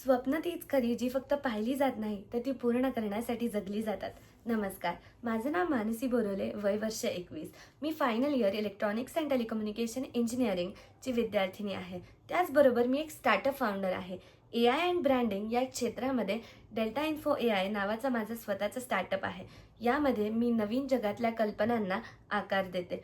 स्वप्न तीच खरी जी फक्त पाहिली जात नाही तर ती पूर्ण करण्यासाठी जगली जातात. नमस्कार, माझं नाव मानसी बोरोले, वय वर्ष 21. मी final year electronics and telecommunication इंजिनिअरिंगची विद्यार्थिनी आहे. त्याचबरोबर मी एक स्टार्टअप फाउंडर आहे. AI अँड ब्रँडिंग या क्षेत्रामध्ये डेल्टा इन्फो AI नावाचा माझा स्वतःचा स्टार्टअप आहे. यामध्ये मी नवीन जगातल्या कल्पनांना आकार देते.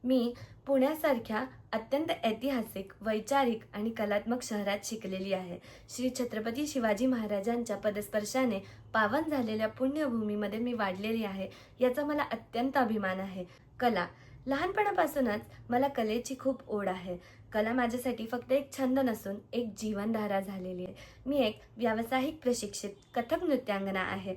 मी पुण्यासारख्या अत्यंत ऐतिहासिक, वैचारिक आणि कलात्मक शहरात शिकलेली आहे. श्री छत्रपती शिवाजी महाराजांच्या पदस्पर्शाने पावन झालेल्या पुण्यभूमीमध्ये मी वाढलेली आहे, याचा मला अत्यंत अभिमान आहे. कला, लहानपणापासूनच मला कलेची खूप ओढ आहे. कला माझ्यासाठी फक्त एक छंद नसून एक जीवनधारा झालेली आहे. मी एक व्यावसायिक प्रशिक्षित कथक नृत्यांगना आहे.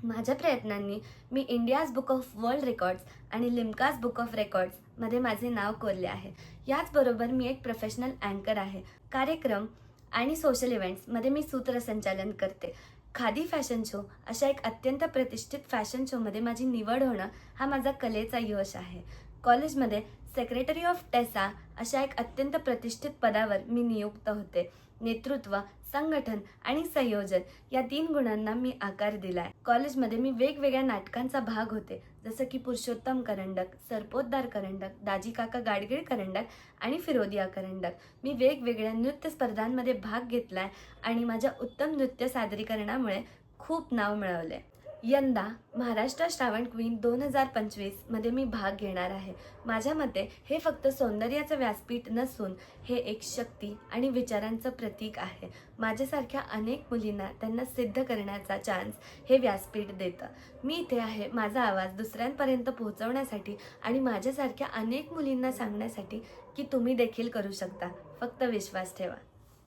माझ्या प्रयत्नांनी मी India's book of world records आणि लिम्काज बुक ऑफ रेकॉर्ड्समध्ये माझे नाव कोरले आहे. याचबरोबर मी एक प्रोफेशनल अँकर आहे. कार्यक्रम आणि सोशल इव्हेंट्समध्ये मी सूत्रसंचालन करते. खादी फॅशन शो अशा एक अत्यंत प्रतिष्ठित फॅशन शोमध्ये माझी निवड होणं हा माझा कलेचा यश आहे. कॉलेजमध्ये सेक्रेटरी ऑफ टेसा अशा एक अत्यंत प्रतिष्ठित पदावर मी नियुक्त होते. नेतृत्व, संघटन आणि संयोजन या 3 गुणांना मी आकार दिलाय. कॉलेजमध्ये मी वेगवेगळ्या नाटकांचा भाग होते, जसं की पुरुषोत्तम करंडक, सरपोतदार करंडक, दाजी काका गाडगीळ करंडक आणि फिरोदिया करंडक. मी वेगवेगळ्या नृत्य स्पर्धांमध्ये भाग घेतलाय आणि माझ्या उत्तम नृत्य सादरीकरणामुळे खूप नाव मिळवले. यंदा महाराष्ट्र श्रावण क्वीन 2025 मध्ये मी भाग घेणार आहे. माझ्या मते हे फक्त सौंदर्याचं व्यासपीठ नसून हे एक शक्ती आणि विचारांचं प्रतीक आहे. माझ्यासारख्या अनेक मुलींना त्यांना सिद्ध करण्याचा चान्स हे व्यासपीठ देतं. मी इथे आहे माझा आवाज दुसऱ्यांपर्यंत पोहोचवण्यासाठी आणि माझ्यासारख्या अनेक मुलींना सांगण्यासाठी की तुम्ही देखील करू शकता. फक्त विश्वास ठेवा.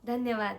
धन्यवाद.